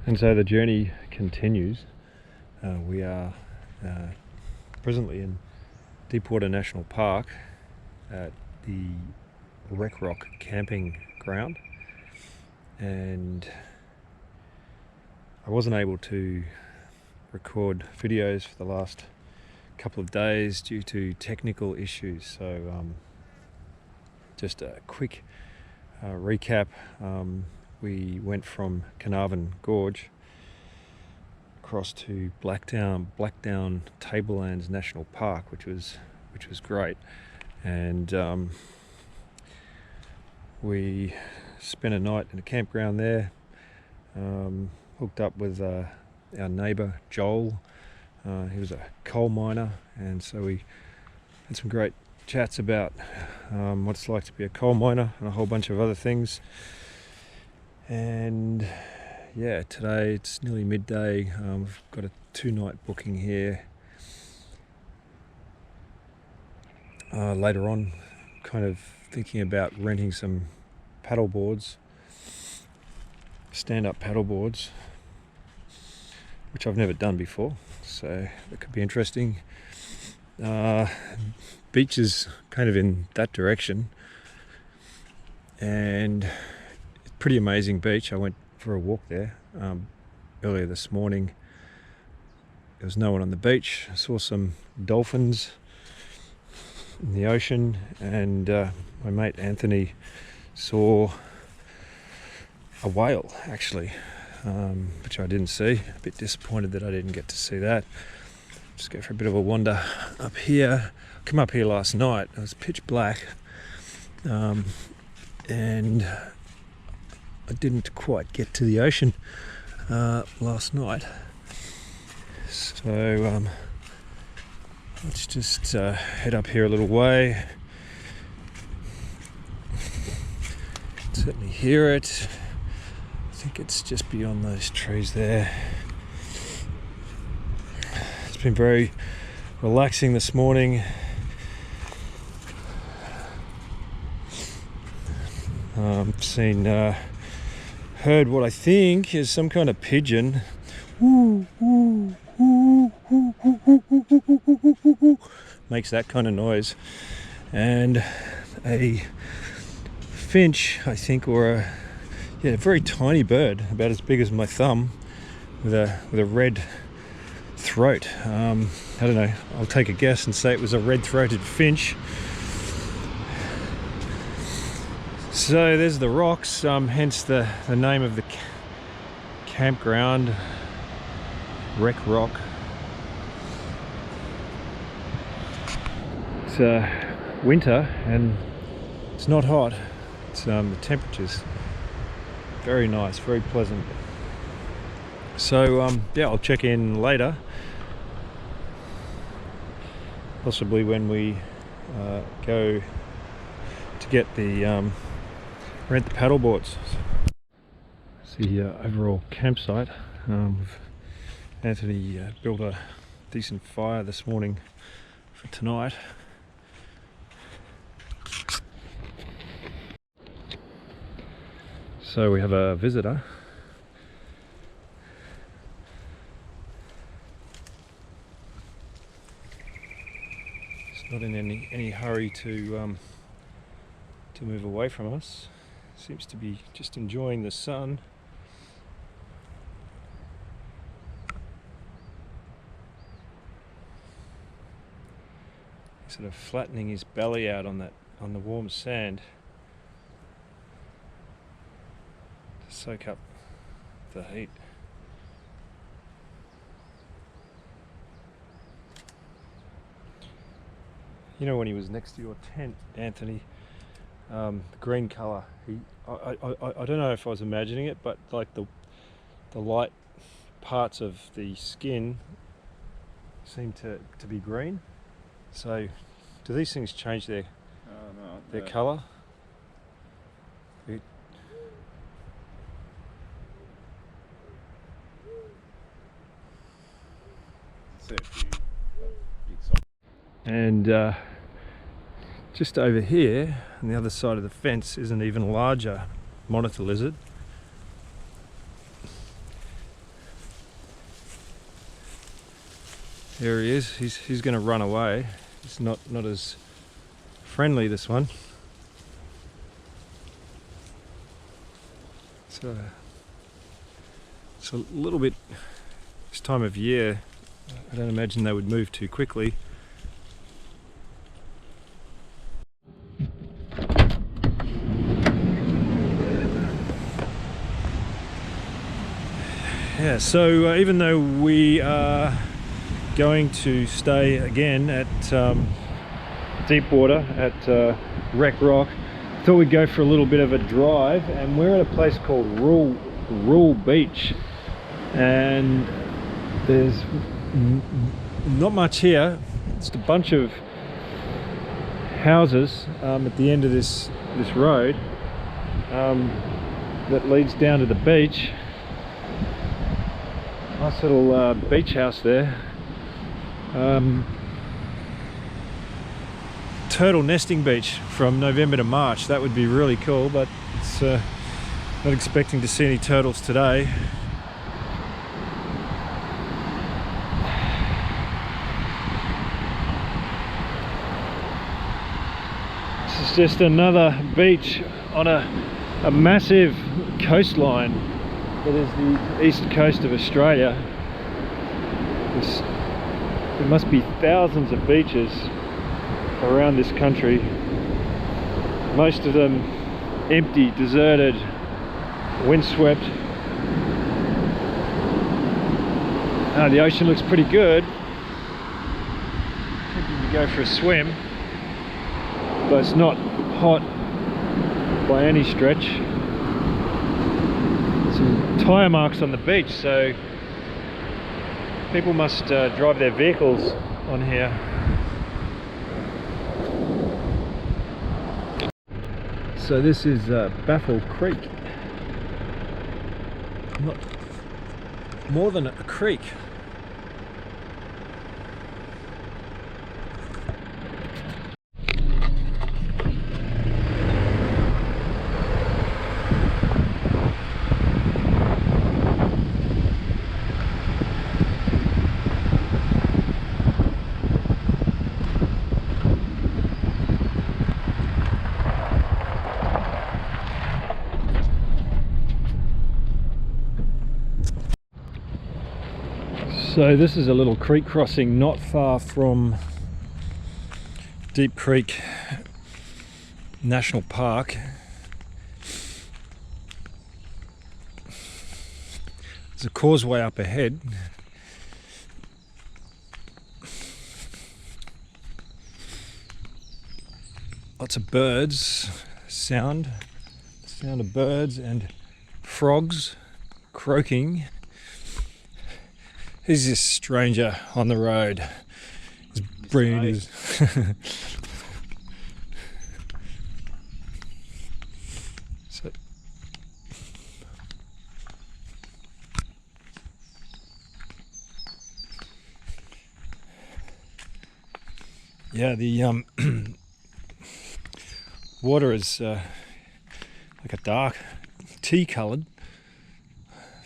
And so the journey continues. We are presently in Deepwater National Park at the Wreck Rock camping ground, and I wasn't able to record videos for the last couple of days due to technical issues. So just a quick recap. We went from Carnarvon Gorge across to Blackdown Tablelands National Park, which was great, and we spent a night in a campground there. Hooked up with our neighbour Joel. He was a coal miner, and so we had some great chats about what it's like to be a coal miner and a whole bunch of other things. And yeah, today it's nearly midday. We've got a 2-night booking here. Later on, kind of thinking about renting some paddle boards, stand-up paddle boards, which I've never done before, so that could be interesting. Beach is kind of in that direction, and pretty amazing beach. I went for a walk there earlier this morning. There was no one on the beach. I saw some dolphins in the ocean, and my mate Anthony saw a whale actually, which I didn't see. A bit disappointed that I didn't get to see that. Just go for a bit of a wander up here. I came up here last night. It was pitch black, and I didn't quite get to the ocean last night. So let's just head up here a little way. Certainly hear it. I think it's just beyond those trees there. It's been very relaxing this morning. Heard what I think is some kind of pigeon. Makes that kind of noise, and a finch, I think, or a very tiny bird, about as big as my thumb, with a red throat. I don't know. I'll take a guess and say it was a red-throated finch. So there's the rocks, hence the name of the campground, Wreck Rock. It's winter and it's not hot. It's the temperature's very nice, very pleasant. So yeah, I'll check in later, possibly when we go to get the rent the paddle boards. It's the overall campsite. Anthony built a decent fire this morning for tonight. So we have a visitor. He's not in any hurry to move away from us. Seems to be just enjoying the sun. Sort of flattening his belly out on the warm sand to soak up the heat. You know, when he was next to your tent, Anthony, the green colour, I don't know if I was imagining it, but like the light parts of the skin seem to be green. So do these things change their colour? And just over here on the other side of the fence is an even larger monitor lizard. There he is. He's going to run away. It's not as friendly, this one. So it's a little bit, this time of year, I don't imagine they would move too quickly. Yeah, so even though we are going to stay again at Deepwater at Wreck Rock, I thought we'd go for a little bit of a drive, and we're at a place called Rule Beach, and there's not much here. It's a bunch of houses at the end of this road that leads down to the beach. Nice little beach house there. Turtle nesting beach from November to March. That would be really cool, but it's not expecting to see any turtles today. This is just another beach on a massive coastline that is the east coast of Australia. There must be thousands of beaches around this country, most of them empty, deserted, windswept. The ocean looks pretty good. Tempting to go for a swim, but it's not hot by any stretch. Some tyre marks on the beach, so people must drive their vehicles on here. So this is Baffle Creek. Not more than a creek. So this is a little creek crossing not far from Deep Creek National Park. There's a causeway up ahead. Lots of birds, sound of birds and frogs croaking. Who's this stranger on the road? His breed is so, yeah, the water is like a dark tea coloured.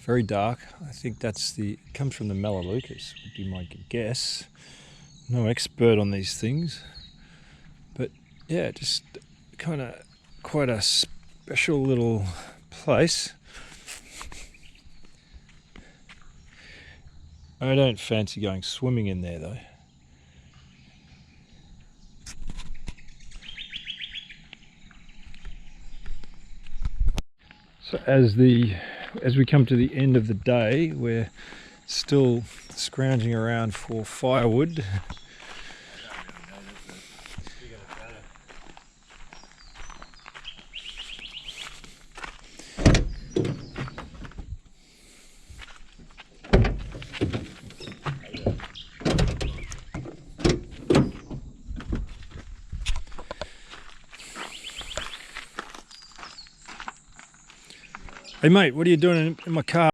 Very dark. I think it comes from the Melaleucas, would be my guess. No expert on these things, but yeah, just kind of quite a special little place. I don't fancy going swimming in there though. So as we come to the end of the day, we're still scrounging around for firewood. Hey mate, what are you doing in my car?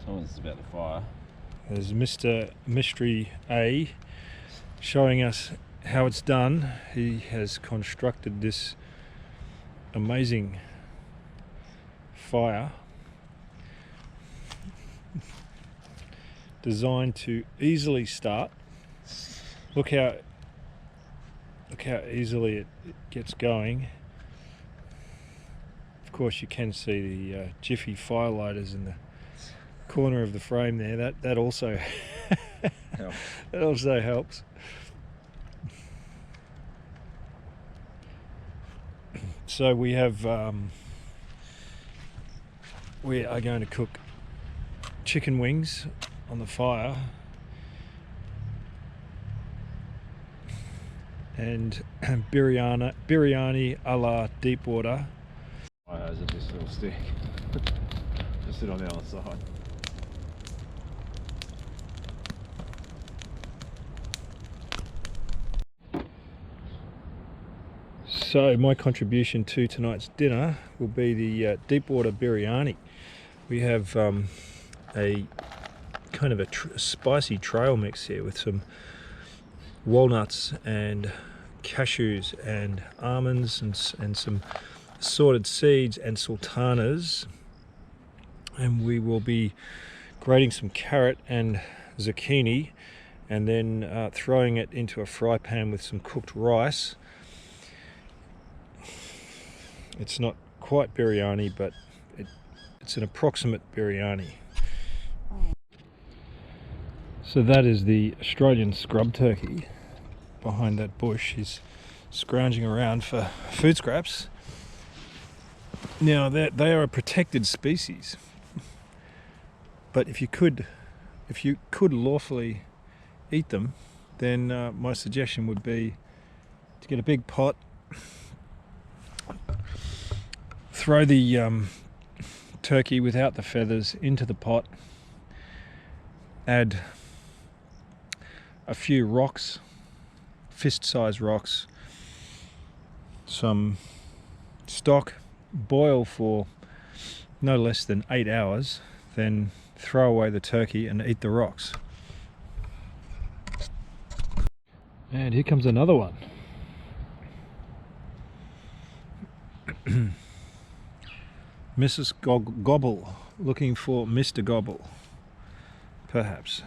Someone's about the fire. There's Mr. Mystery A showing us how it's done. He has constructed this amazing fire. designed to easily start. Look how easily it gets going. Of course, you can see the Jiffy fire lighters in the corner of the frame there. That also that also helps. So we have we are going to cook chicken wings on the fire, and biryani a la Deepwater. Fires at this little stick. Just sit on the other side. So my contribution to tonight's dinner will be the Deepwater biryani. We have a kind of a spicy trail mix here with some walnuts and cashews and almonds and some assorted seeds and sultanas, and we will be grating some carrot and zucchini and then throwing it into a fry pan with some cooked rice. It's not quite biryani, but it's an approximate biryani. So that is the Australian scrub turkey behind that bush. He's scrounging around for food scraps. Now they are a protected species, but if you could lawfully eat them, then my suggestion would be to get a big pot, throw the turkey without the feathers into the pot, add a few rocks, fist-sized rocks, some stock, boil for no less than 8 hours, then throw away the turkey and eat the rocks. And here comes another one. Mrs. Gobble looking for Mr. Gobble, perhaps.